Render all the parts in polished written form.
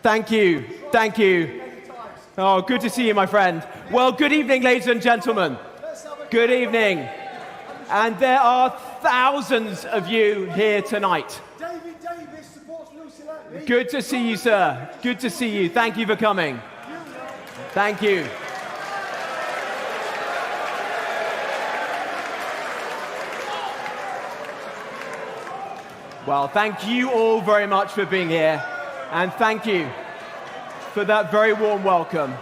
Thank you. Thank you. Oh, good to see you, my friend. Well, good evening, ladies and gentlemen. Good evening. And there are thousands of you here tonight. Good to see you, sir. Good to see you. Thank you for coming. Thank you. Well, thank you all very much for being here, and thank you for that very warm welcome.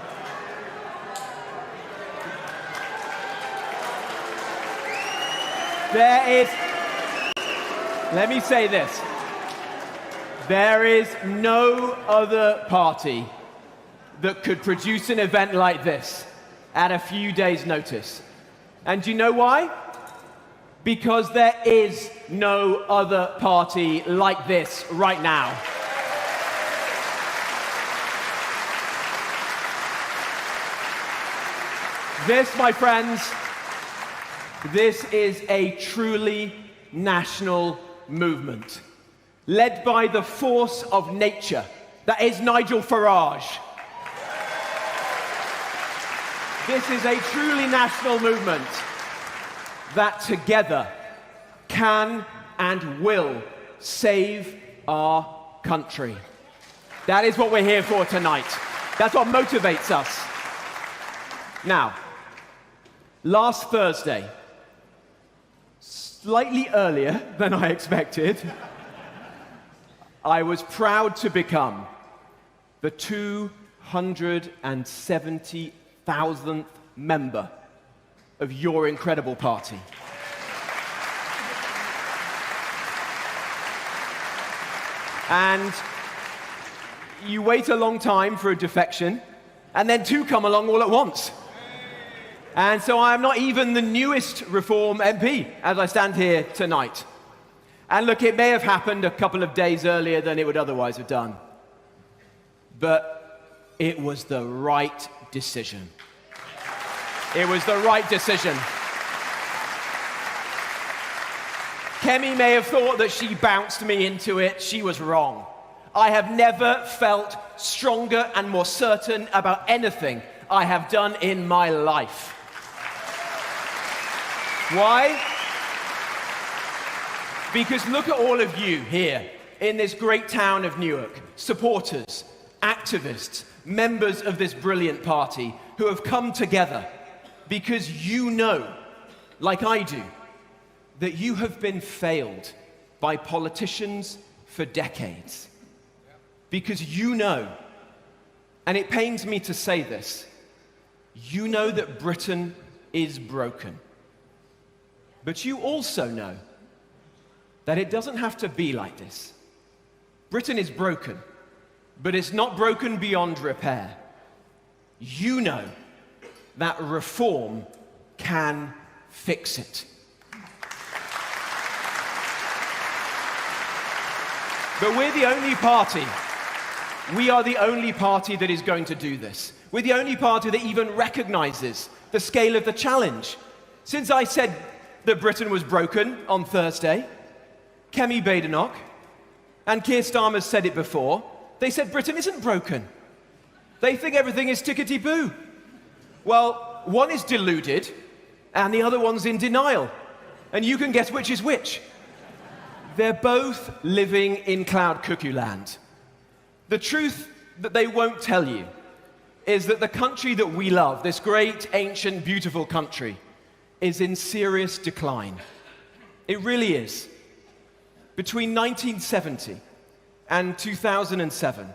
Let me say this. There is no other party that could produce an event like this at a few days' notice. And do you know why? Because there is no other party like this right now. This, my friends, this is a truly national movement, led by the force of nature, that is Nigel Farage. This is a truly national movement that together can and will save our country. That is what we're here for tonight. That's what motivates us. Now, last Thursday, slightly earlier than I expected, I was proud to become the 270,000th member of your incredible party. And you wait a long time for a defection, and then two come along all at once. And so I am not even the newest Reform MP as I stand here tonight. And look, it may have happened a couple of days earlier than it would otherwise have done. But it was the right decision. It was the right decision. Kemi may have thought that she bounced me into it. She was wrong. I have never felt stronger and more certain about anything I have done in my life. Why? Because look at all of you here in this great town of Newark, supporters, activists, members of this brilliant party who have come together because you know, like I do, that you have been failed by politicians for decades. Because you know, and it pains me to say this, you know that Britain is broken. But you also know that it doesn't have to be like this. Britain is broken, but it's not broken beyond repair. You know that reform can fix it. But we're the only party. We are the only party that is going to do this. We're the only party that even recognizes the scale of the challenge. Since I said that Britain was broken on Thursday, Kemi Badenoch and Keir Starmer said it before. They said Britain isn't broken. They think everything is tickety-boo. Well, one is deluded and the other one's in denial. And you can guess which is which. They're both living in cloud cuckoo land. The truth that they won't tell you is that the country that we love, this great, ancient, beautiful country, is in serious decline. It really is. Between 1970 and 2007,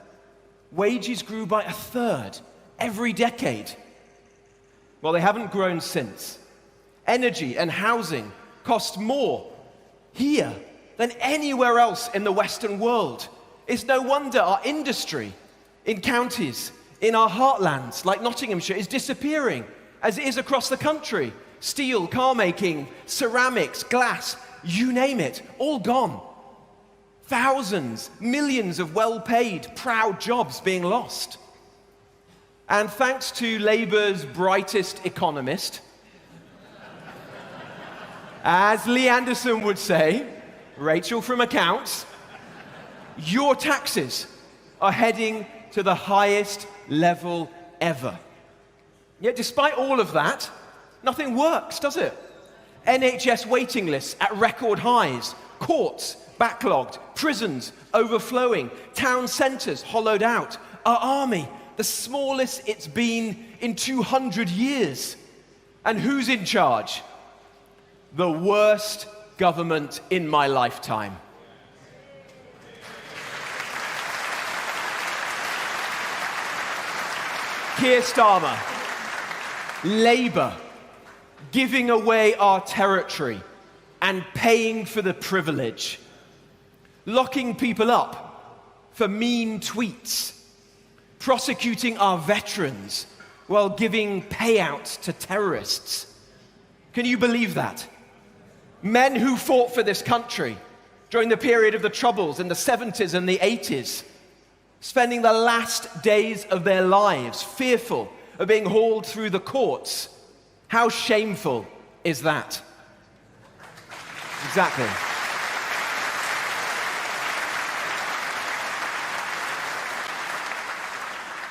wages grew by a third every decade. Well, they haven't grown since. Energy and housing cost more here than anywhere else in the Western world. It's no wonder our industry in counties, in our heartlands like Nottinghamshire, is disappearing, as it is across the country. Steel, car making, ceramics, glass, you name it, all gone. Thousands, millions of well-paid, proud jobs being lost. And thanks to Labour's brightest economist, as Lee Anderson would say, Rachel from accounts, your taxes are heading to the highest level ever. Yet despite all of that, nothing works, does it? NHS waiting lists at record highs, courts backlogged, prisons overflowing, town centres hollowed out, our army the smallest it's been in 200 years. And who's in charge? The worst government in my lifetime. Keir Starmer, Labour, giving away our territory and paying for the privilege, locking people up for mean tweets, prosecuting our veterans while giving payouts to terrorists. Can you believe that? Men who fought for this country during the period of the Troubles in the 70s and the 80s, spending the last days of their lives fearful of being hauled through the courts. How shameful is that? Exactly.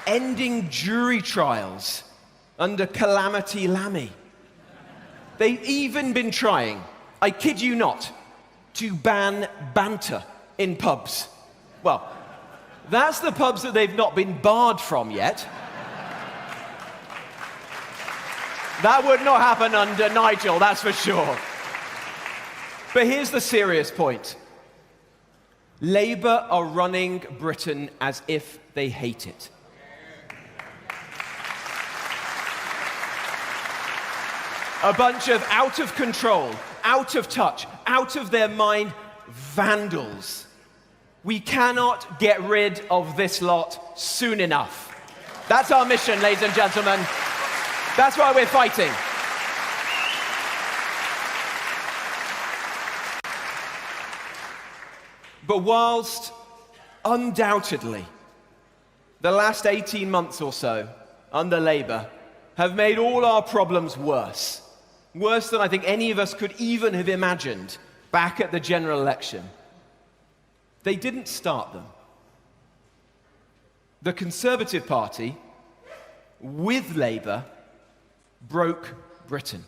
Ending jury trials under Calamity Lammy. They've even been trying, I kid you not, to ban banter in pubs. Well, that's the pubs that they've not been barred from yet. That would not happen under Nigel, that's for sure. But here's the serious point. Labour are running Britain as if they hate it. A bunch of out of control, out of touch, out of their mind vandals. We cannot get rid of this lot soon enough. That's our mission, ladies and gentlemen. That's why we're fighting. But whilst undoubtedly the last 18 months or so under Labour have made all our problems worse, worse than I think any of us could even have imagined back at the general election, they didn't start them. The Conservative Party, with Labour, broke Britain.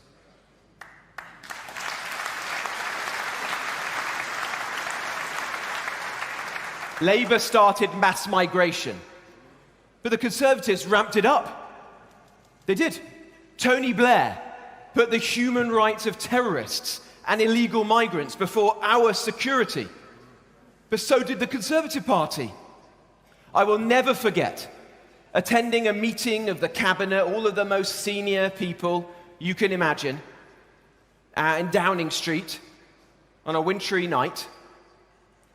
Labour started mass migration, but the Conservatives ramped it up. They did. Tony Blair put the human rights of terrorists and illegal migrants before our security. But so did the Conservative Party. I will never forget attending a meeting of the cabinet, all of the most senior people you can imagine, in Downing Street on a wintry night,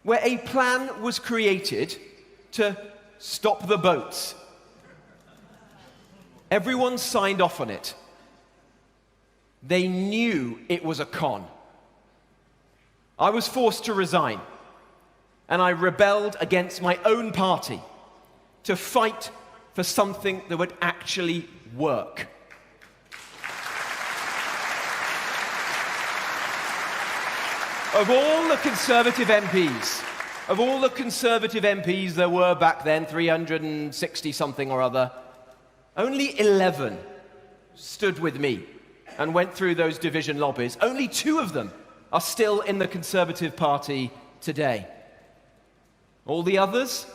where a plan was created to stop the boats. Everyone signed off on it. They knew it was a con. I was forced to resign, and I rebelled against my own party to fight for something that would actually work. Of all the Conservative MPs there were back then, 360 something or other, only 11 stood with me and went through those division lobbies. Only 2 of them are still in the Conservative Party today. All the others,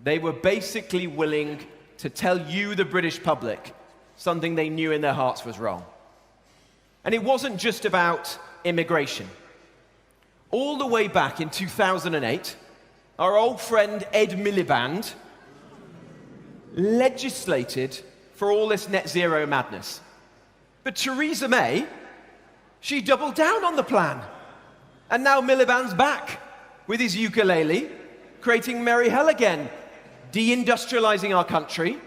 they were basically willing to tell you, the British public, something they knew in their hearts was wrong. And it wasn't just about immigration. All the way back in 2008, our old friend Ed Miliband legislated for all this net zero madness. But Theresa May, she doubled down on the plan. And now Miliband's back with his ukulele, creating merry hell again, deindustrializing our country,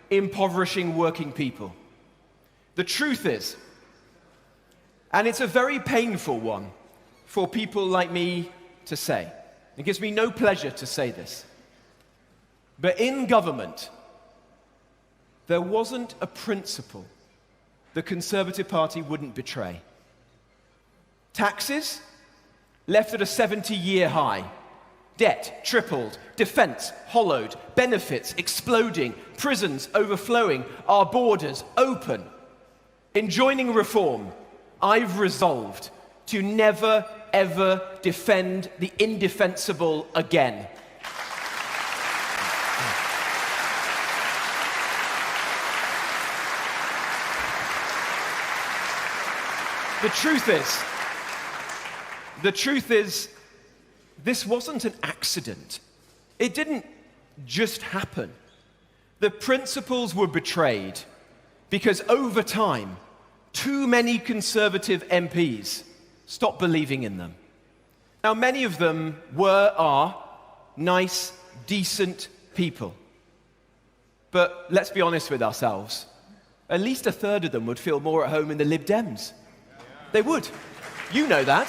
impoverishing working people. The truth is, and it's a very painful one for people like me to say, it gives me no pleasure to say this, but in government, there wasn't a principle the Conservative Party wouldn't betray. Taxes? left at a 70-year high. Debt tripled, defense hollowed, benefits exploding, prisons overflowing, our borders open. In joining reform, I've resolved to never, ever defend the indefensible again. The truth is, this wasn't an accident. It didn't just happen. The principles were betrayed because over time, too many Conservative MPs stopped believing in them. Now, many of them are nice, decent people. But let's be honest with ourselves. At least a third of them would feel more at home in the Lib Dems. They would. You know that.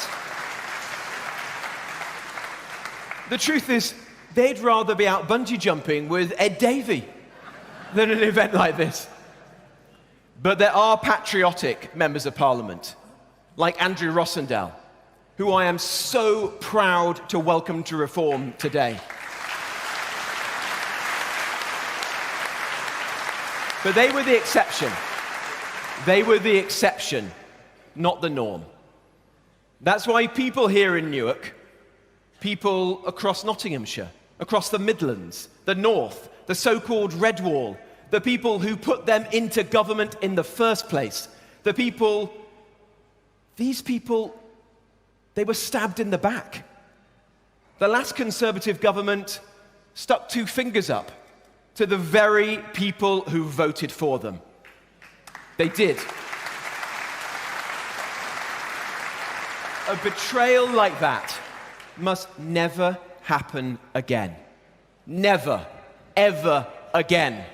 The truth is, they'd rather be out bungee jumping with Ed Davey than an event like this. But there are patriotic members of Parliament, like Andrew Rossendale, who I am so proud to welcome to Reform today. But they were the exception. They were the exception, not the norm. That's why people here in Newark, people across Nottinghamshire, across the Midlands, the North, the so-called Red Wall, the people who put them into government in the first place, these people, they were stabbed in the back. The last Conservative government stuck two fingers up to the very people who voted for them. They did. A betrayal like that must never happen again. Never, ever again.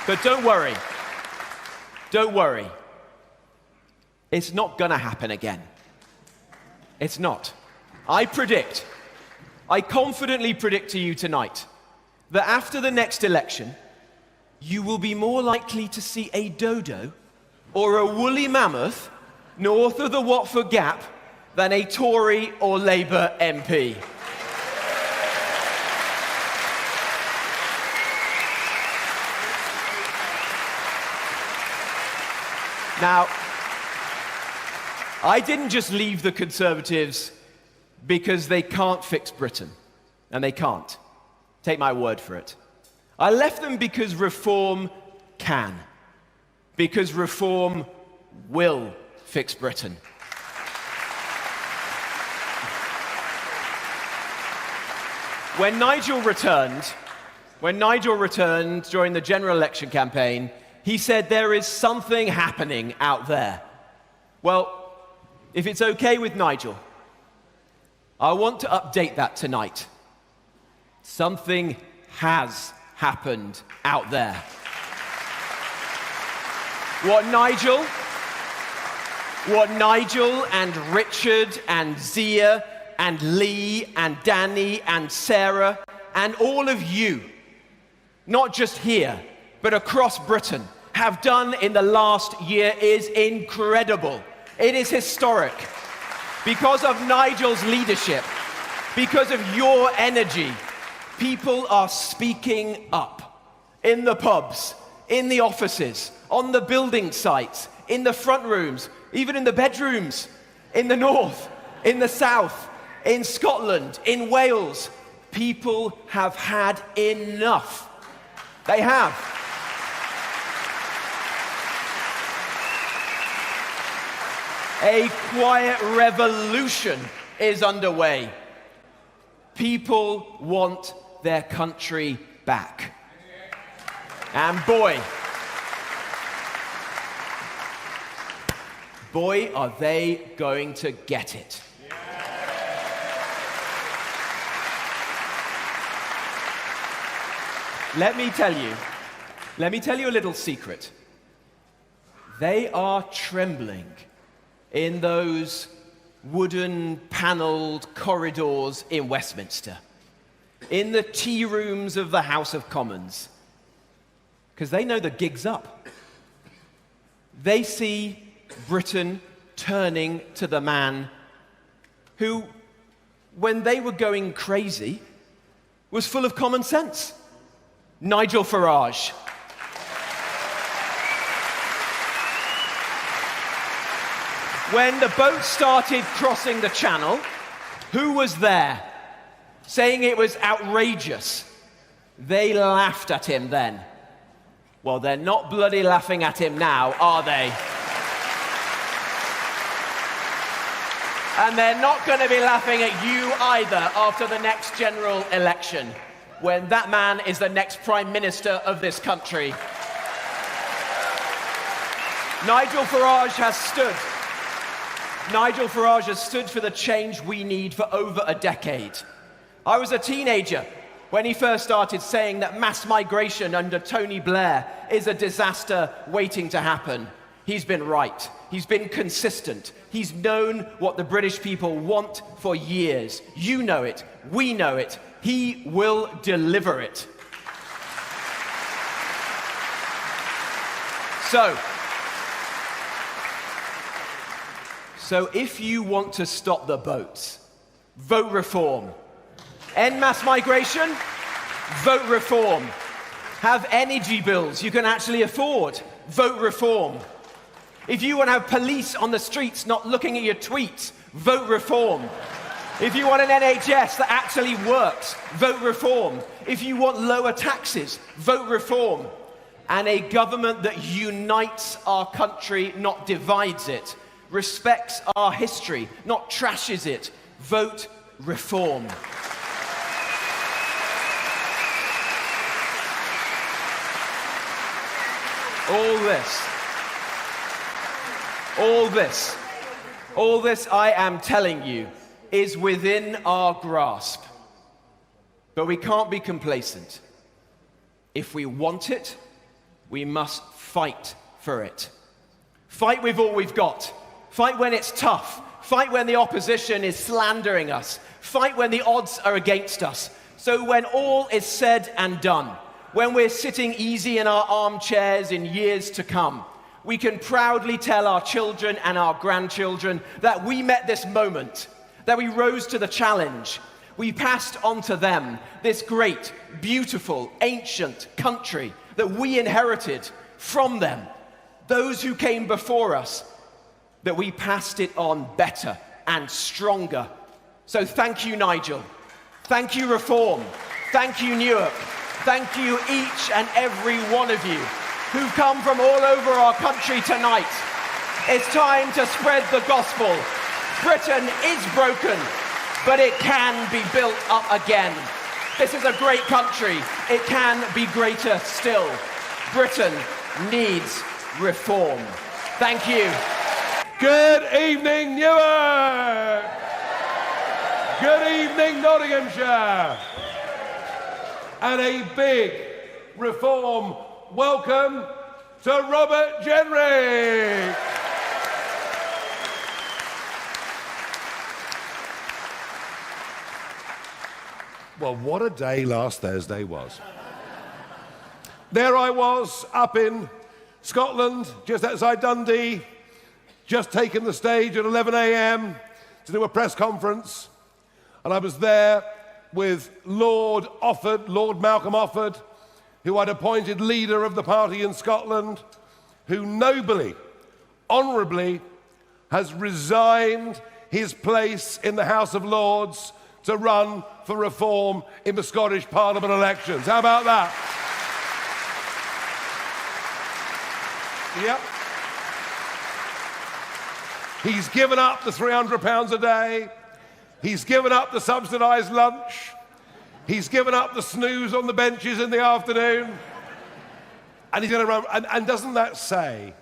But don't worry. Don't worry. It's not going to happen again. It's not. I confidently predict to you tonight that after the next election, you will be more likely to see a dodo or a woolly mammoth north of the Watford Gap than a Tory or Labour MP. Now, I didn't just leave the Conservatives because they can't fix Britain, and they can't. Take my word for it. I left them because Reform can, because Reform will fix Britain. When Nigel returned during the general election campaign, he said there is something happening out there. Well, if it's okay with Nigel, I want to update that tonight. Something has happened out there. What Nigel and Richard and Zia and Lee and Danny and Sarah and all of you, not just here, but across Britain, have done in the last year is incredible. It is historic. Because of Nigel's leadership, because of your energy, people are speaking up. In the pubs, in the offices, on the building sites, in the front rooms, even in the bedrooms, in the north, in the south, in Scotland, in Wales. People have had enough. They have. A quiet revolution is underway. People want their country back. And boy, are they going to get it. Let me tell you a little secret. They are trembling in those wooden panelled corridors in Westminster, in the tea rooms of the House of Commons, because they know the gig's up. They see Britain turning to the man who, when they were going crazy, was full of common sense. Nigel Farage. When the boat started crossing the channel, who was there saying it was outrageous? They laughed at him then. Well, they're not bloody laughing at him now, are they? And they're not going to be laughing at you either after the next general election, when that man is the next Prime Minister of this country. Nigel Farage has stood for the change we need for over a decade. I was a teenager when he first started saying that mass migration under Tony Blair is a disaster waiting to happen. He's been right. He's been consistent. He's known what the British people want for years. You know it. We know it. He will deliver it. So if you want to stop the boats, vote reform. End mass migration, vote reform. Have energy bills you can actually afford, vote reform. If you want to have police on the streets not looking at your tweets, vote reform. If you want an NHS that actually works, vote reform. If you want lower taxes, vote reform. And a government that unites our country, not divides it, respects our history, not trashes it, vote reform. All this I am telling you is within our grasp. But we can't be complacent. If we want it, we must fight for it. Fight with all we've got. Fight when it's tough. Fight when the opposition is slandering us. Fight when the odds are against us. So when all is said and done, when we're sitting easy in our armchairs in years to come, we can proudly tell our children and our grandchildren that we met this moment, that we rose to the challenge. We passed on to them this great, beautiful, ancient country that we inherited from them, those who came before us, that we passed it on better and stronger. So thank you, Nigel. Thank you, Reform. Thank you, Newark. Thank you, each and every one of you who've come from all over our country tonight. It's time to spread the gospel. Britain is broken, but it can be built up again. This is a great country. It can be greater still. Britain needs reform. Thank you. Good evening, Newark. Good evening, Nottinghamshire. And a big reform welcome to Robert Jenrick. Well, what a day last Thursday was. There I was, up in Scotland, just outside Dundee, just taken the stage at 11 a.m. to do a press conference. And I was there with Lord Malcolm Offord, who I'd appointed leader of the party in Scotland, who nobly, honourably, has resigned his place in the House of Lords to run for reform in the Scottish Parliament elections. How about that? Yep. He's given up the £300 a day. He's given up the subsidised lunch. He's given up the snooze on the benches in the afternoon. And he's going to run. And doesn't that say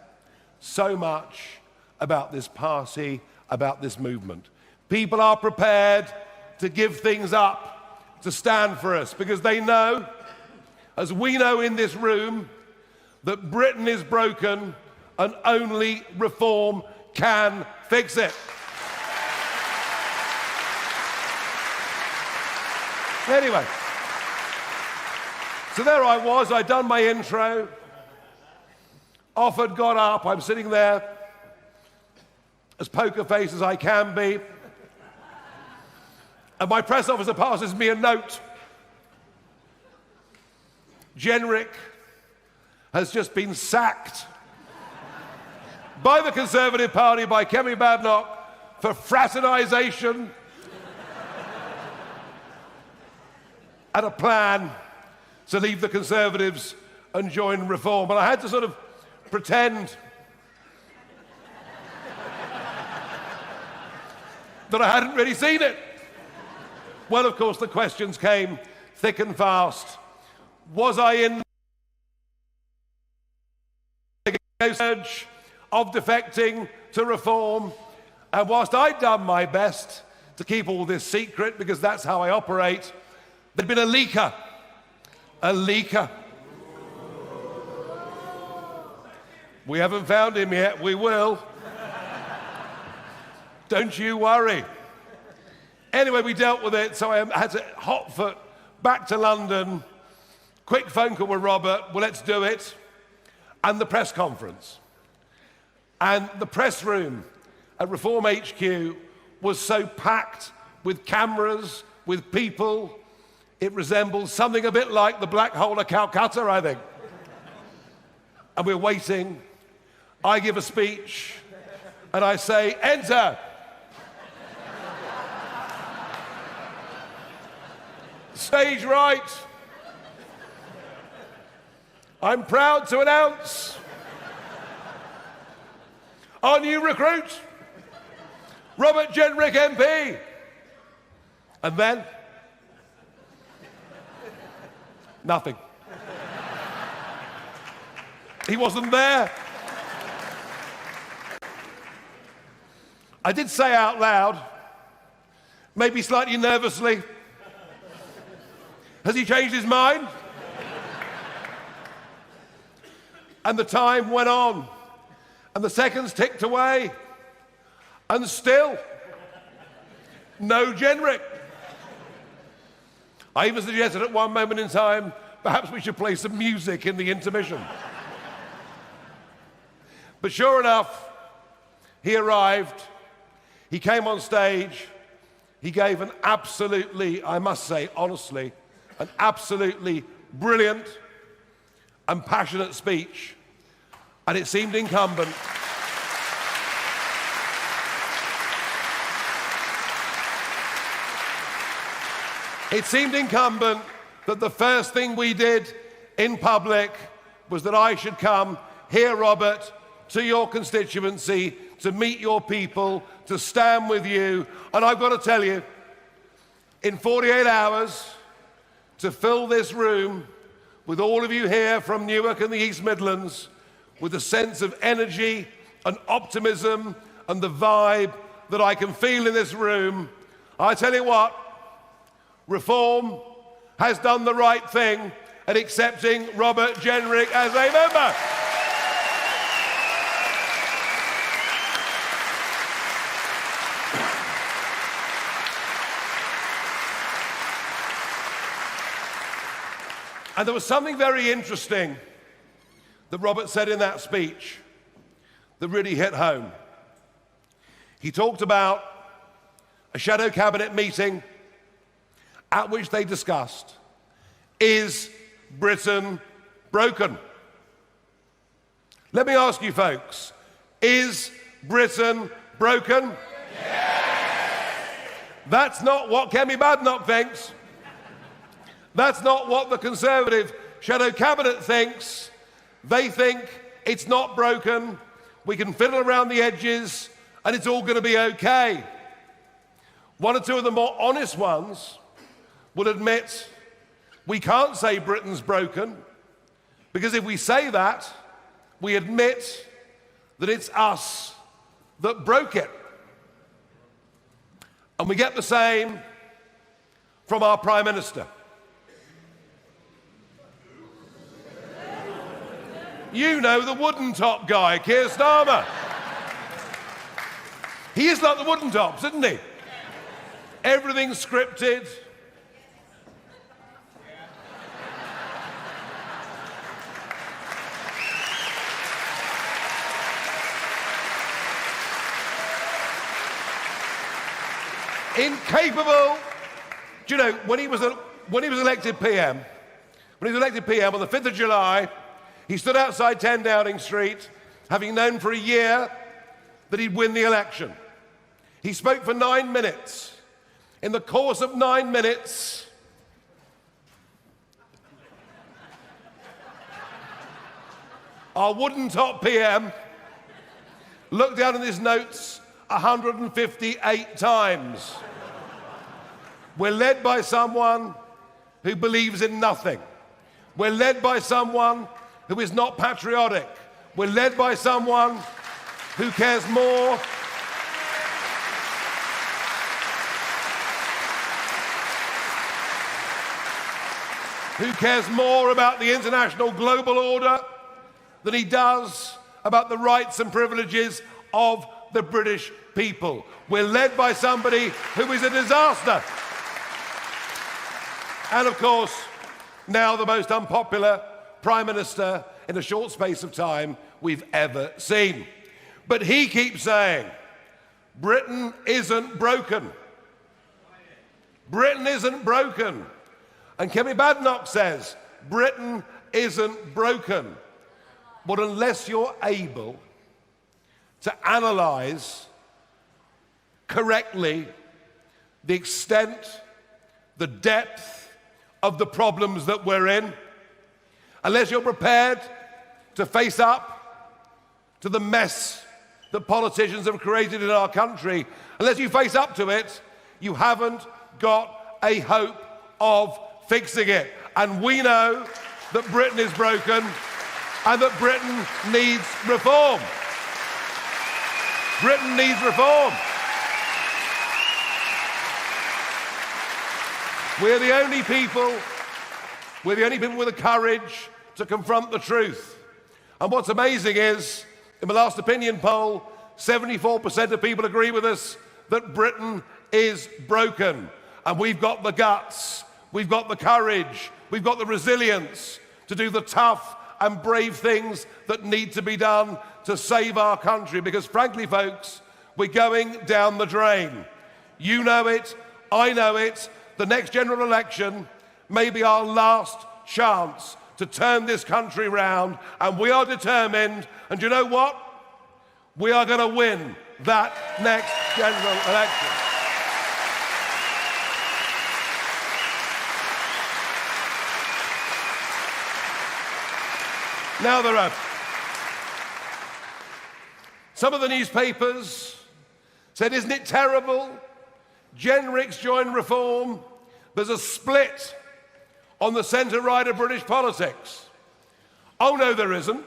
so much about this party, about this movement? People are prepared to give things up, to stand for us, because they know, as we know in this room, that Britain is broken and only reform can fix it. Anyway, so there I was, I'd done my intro. Offord got up, I'm sitting there, as poker face as I can be. And my press officer passes me a note. Jenrick has just been sacked by the Conservative Party, by Kemi Badenoch, for fraternisation and a plan to leave the Conservatives and join Reform. And I had to sort of pretend that I hadn't really seen it. Well, of course, the questions came thick and fast. Was I in the surge of defecting to Reform? And whilst I'd done my best to keep all this secret, because that's how I operate, there'd been a leaker. A leaker. We haven't found him yet. We will. Don't you worry. Anyway, we dealt with it, so I had to hot foot back to London. Quick phone call with Robert. Well, let's do it. And the press conference. And the press room at Reform HQ was so packed with cameras, with people, it resembled something a bit like the Black Hole of Calcutta, I think. And we're waiting. I give a speech, and I say, enter. Stage right. I'm proud to announce our new recruit, Robert Jenrick MP. And then, nothing. He wasn't there. I did say out loud, maybe slightly nervously, has he changed his mind? And the time went on, and the seconds ticked away, and still, no Jenrick. I even suggested at one moment in time, perhaps we should play some music in the intermission. But sure enough, he arrived, he came on stage, he gave an absolutely, I must say honestly, an absolutely brilliant and passionate speech. And it seemed incumbent that the first thing we did in public was that I should come here, Robert, to your constituency, to meet your people, to stand with you. And I've got to tell you, in 48 hours, to fill this room with all of you here from Newark and the East Midlands, with a sense of energy and optimism and the vibe that I can feel in this room, I tell you what, Reform has done the right thing at accepting Robert Jenrick as a member. And there was something very interesting that Robert said in that speech that really hit home. He talked about a shadow cabinet meeting at which they discussed, is Britain broken? Let me ask you folks, is Britain broken? Yes! That's not what Kemi Badenoch thinks. That's not what the Conservative shadow cabinet thinks. They think it's not broken, we can fiddle around the edges, and it's all going to be okay. One or two of the more honest ones will admit we can't say Britain's broken, because if we say that, we admit that it's us that broke it. And we get the same from our Prime Minister. You know, the wooden top guy, Keir Starmer. He is like the wooden tops, isn't he? Everything's scripted. incapable. Do you know, when he was elected PM, on the 5th of July, he stood outside 10 Downing Street, having known for a year that he'd win the election. He spoke for 9 minutes. In the course of 9 minutes, our wooden-top PM looked down in his notes 158 times. We're led by someone who believes in nothing. We're led by someone who is not patriotic. We're led by someone who cares more about the international global order than he does about the rights and privileges of the British people. We're led by somebody who is a disaster. And of course, now the most unpopular Prime Minister in a short space of time we've ever seen. But he keeps saying, Britain isn't broken. Britain isn't broken. And Kemi Badenoch says, Britain isn't broken. But unless you're able to analyse correctly the extent, the depth of the problems that we're in, unless you're prepared to face up to the mess that politicians have created in our country, unless you face up to it, you haven't got a hope of fixing it. And we know that Britain is broken and that Britain needs reform. Britain needs reform. We're the only people with the courage to confront the truth. And what's amazing is, in the last opinion poll, 74% of people agree with us that Britain is broken. And we've got the guts, we've got the courage, we've got the resilience to do the tough and brave things that need to be done to save our country. Because frankly, folks, we're going down the drain. You know it, I know it. The next general election may be our last chance to turn this country round, and we are determined, and you know what? We are going to win that next general election. Now there are some of the newspapers said, isn't it terrible? Jenrick's joined Reform. There's a split on the centre-right of British politics. Oh, no, there isn't.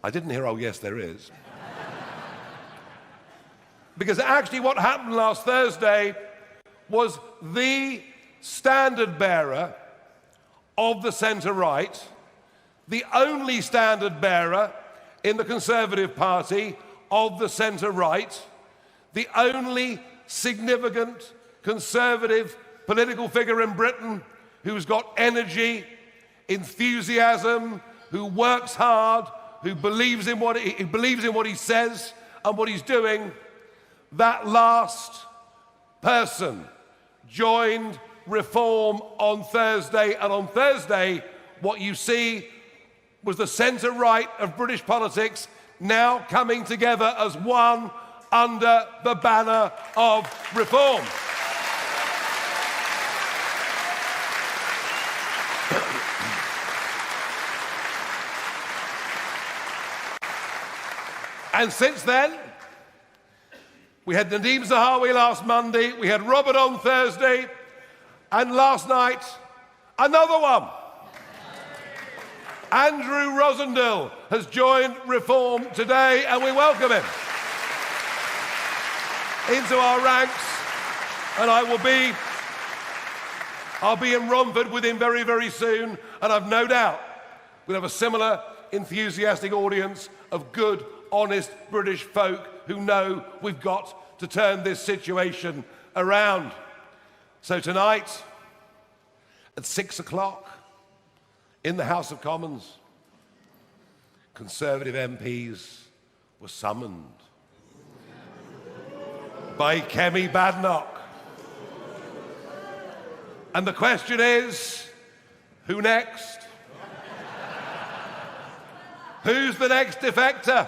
I didn't hear, oh, yes, there is. Because actually what happened last Thursday was the standard bearer of the centre-right, the only standard bearer in the Conservative Party of the centre-right, the only significant Conservative political figure in Britain who's got energy, enthusiasm, who works hard, who believes in what he says and what he's doing. That last person joined Reform on Thursday, and on Thursday what you see was the centre-right of British politics now coming together as one under the banner of Reform. And since then, we had Nadeem Zahawi last Monday, we had Robert on Thursday, and last night, another one. Andrew Rosendale has joined Reform today, and we welcome him into our ranks, and I'll be in Romford with him very, very soon, and I've no doubt we'll have a similar enthusiastic audience of good, honest British folk who know we've got to turn this situation around. So tonight, at 6 o'clock, in the House of Commons, Conservative MPs were summoned. by Kemi Badenoch. And the question is, who next? Who's the next defector?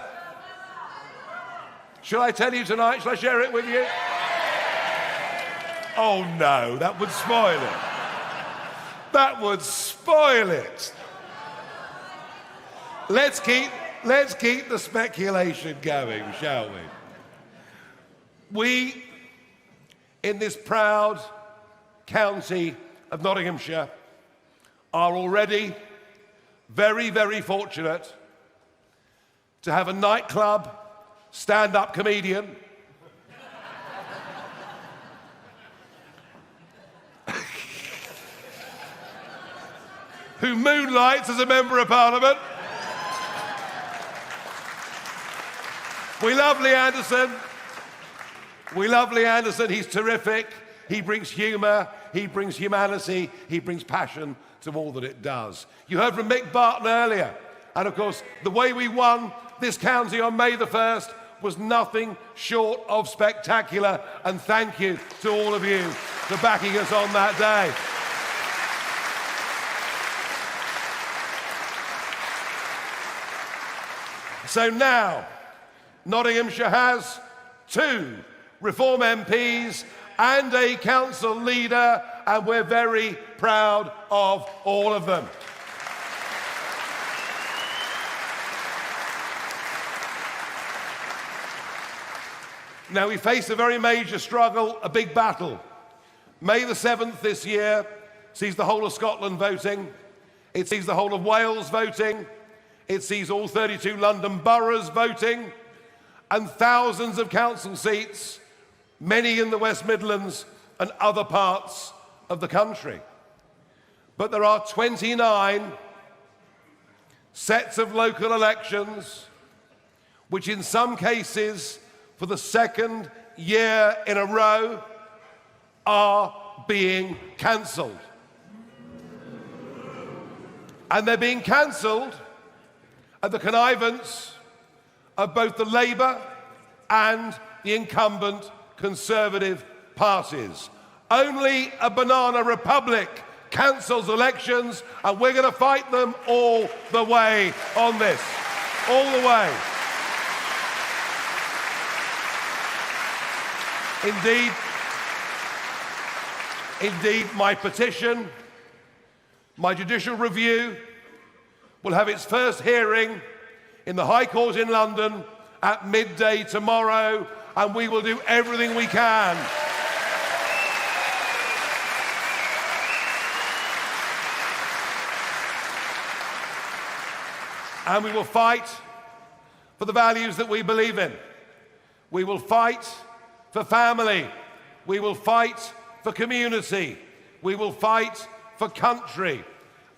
Shall I tell you tonight? Shall I share it with you? Oh no, that would spoil it. That would spoil it. Let's keep the speculation going, shall we? We, in this proud county of Nottinghamshire, are already very, very fortunate to have a nightclub stand-up comedian who moonlights as a member of Parliament. We love Lee Anderson. We love Lee Anderson. He's terrific. He brings humour, he brings humanity, he brings passion to all that it does. You heard from Mick Barton earlier. And of course, the way we won this county on May the 1st was nothing short of spectacular. And thank you to all of you for backing us on that day. So now, Nottinghamshire has 2 Reform MPs and a council leader, and we're very proud of all of them. Now, we face a very major struggle, a big battle. May the 7th this year sees the whole of Scotland voting. It sees the whole of Wales voting. It sees all 32 London boroughs voting, and thousands of council seats, many in the West Midlands and other parts of the country. But there are 29 sets of local elections, which in some cases, for the 2nd year in a row, are being cancelled. And they're being cancelled at the connivance of both the Labour and the incumbent Conservative parties. Only a banana republic cancels elections, and we're going to fight them all the way on this. All the way. Indeed, my petition, my judicial review, will have its first hearing in the High Court in London at midday tomorrow, and we will do everything we can and we will fight for the values that we believe in. We will fight for family. We will fight for community. We will fight for country.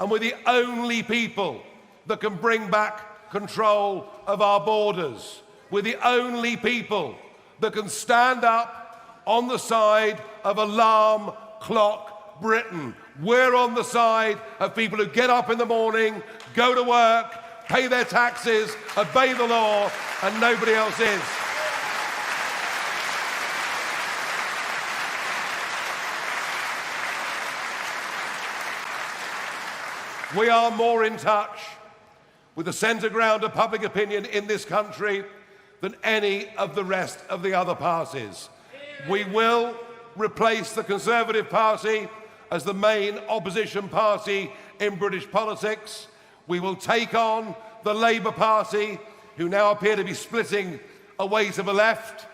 And we're the only people that can bring back control of our borders. We're the only people that can stand up on the side of alarm clock Britain. We're on the side of people who get up in the morning, go to work, pay their taxes, obey the law, and nobody else is. We are more in touch with the centre ground of public opinion in this country than any of the rest of the other parties. We will replace the Conservative Party as the main opposition party in British politics. We will take on the Labour Party, who now appear to be splitting away to the left.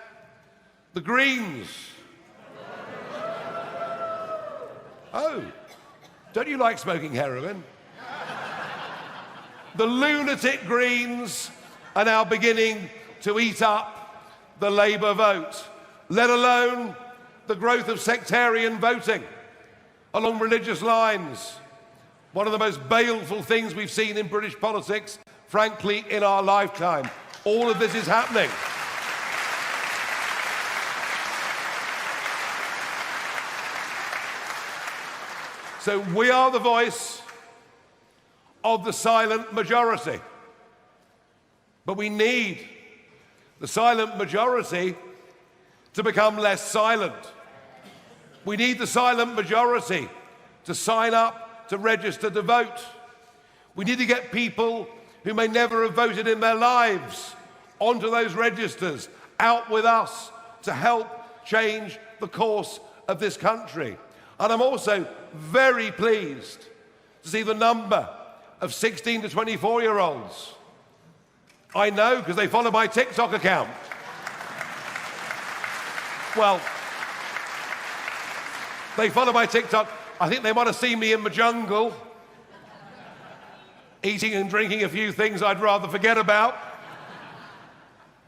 The Greens. Oh, don't you like smoking heroin? The lunatic Greens are now beginning to eat up the Labour vote, let alone the growth of sectarian voting along religious lines. One of the most baleful things we've seen in British politics, frankly, in our lifetime. All of this is happening. So we are the voice of the silent majority. But we need the silent majority to become less silent. We need the silent majority to sign up, to register to vote. We need to get people who may never have voted in their lives onto those registers, out with us to help change the course of this country. And I'm also very pleased to see the number of 16 to 24-year-olds. I know because they follow my TikTok account. Well, they follow my TikTok. I think they might have seen me in the jungle, eating and drinking a few things I'd rather forget about.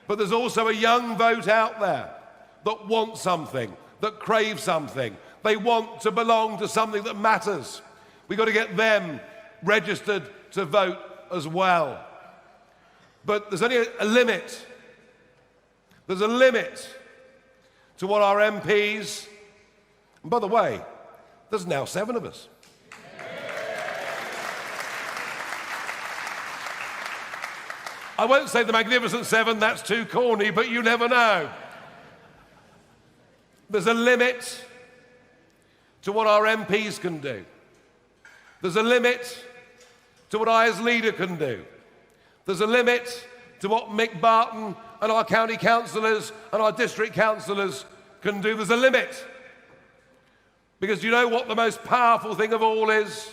But there's also a young vote out there that wants something, that craves something. They want to belong to something that matters. We've got to get them registered to vote as well. But there's only a limit. There's a limit to what our MPs, and by the way, there's now 7 of us. I won't say the Magnificent Seven, that's too corny, but you never know. There's a limit to what our MPs can do. There's a limit to what I as leader can do. There's a limit to what Mick Barton and our county councillors and our district councillors can do. There's a limit. Because you know what the most powerful thing of all is?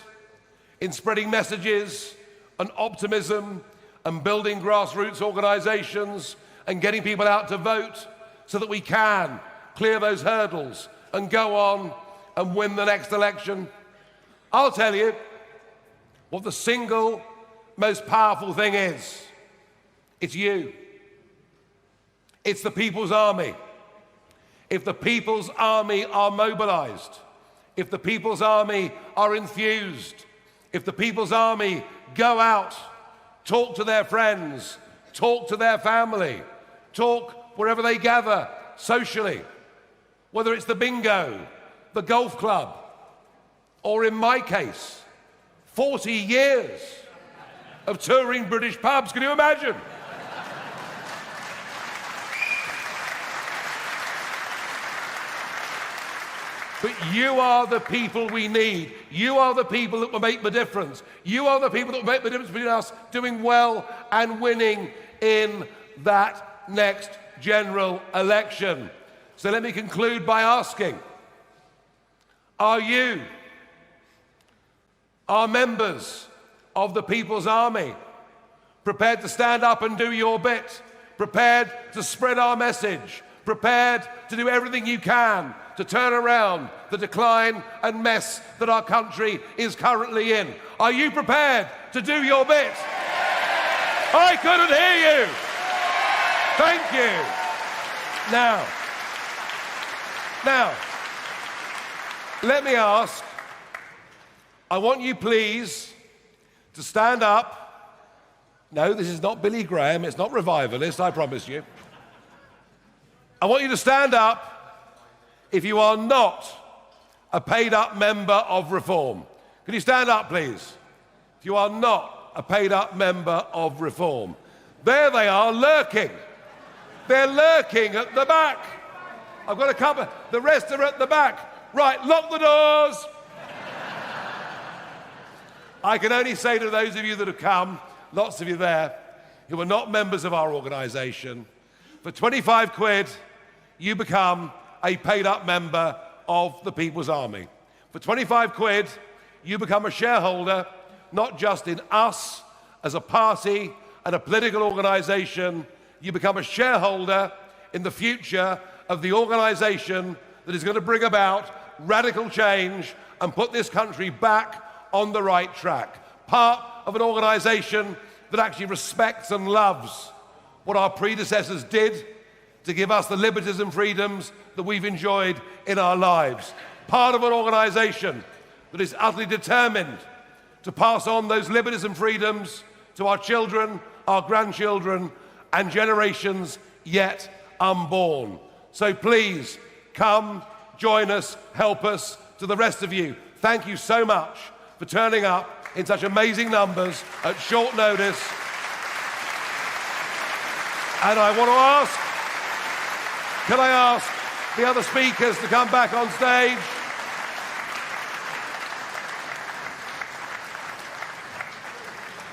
In spreading messages and optimism and building grassroots organisations and getting people out to vote so that we can clear those hurdles and go on and win the next election. I'll tell you what the single most powerful thing is. It's you. It's the People's Army. If the People's Army are mobilised, if the People's Army are enthused, if the People's Army go out, talk to their friends, talk to their family, talk wherever they gather socially, whether it's the bingo, the golf club, or in my case, 40 years of touring British pubs. Can you imagine? But you are the people we need. You are the people that will make the difference. You are the people that will make the difference between us doing well and winning in that next general election. So let me conclude by asking, are you, are members of the People's Army, prepared to stand up and do your bit, prepared to spread our message, prepared to do everything you can to turn around the decline and mess that our country is currently in? Are you prepared to do your bit? I couldn't hear you. Thank you. Now, let me ask, I want you please to stand up. No, this is not Billy Graham, it's not revivalist, I promise you. I want you to stand up if you are not a paid-up member of Reform. Can you stand up, please? If you are not a paid-up member of Reform. There they are, lurking. They're lurking at the back. I've got a couple. The rest are at the back. Right, lock the doors. I can only say to those of you that have come, lots of you there, who are not members of our organisation, for 25 quid, you become a paid-up member of the People's Army. For 25 quid, you become a shareholder, not just in us as a party and a political organisation, you become a shareholder in the future of the organisation that is going to bring about radical change and put this country back on the right track. Part of an organisation that actually respects and loves what our predecessors did to give us the liberties and freedoms that we've enjoyed in our lives. Part of an organisation that is utterly determined to pass on those liberties and freedoms to our children, our grandchildren, and generations yet unborn. So please, come, join us, help us. To the rest of you, thank you so much for turning up in such amazing numbers at short notice. And I want to ask, can I ask the other speakers to come back on stage.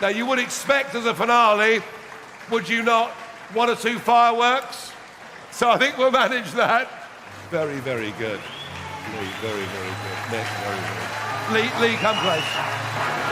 Now, you would expect as a finale, would you not, 1 or 2 fireworks? So I think we'll manage that. Very, very good. Lee, very, very good. Nick, very good. Lee, come close.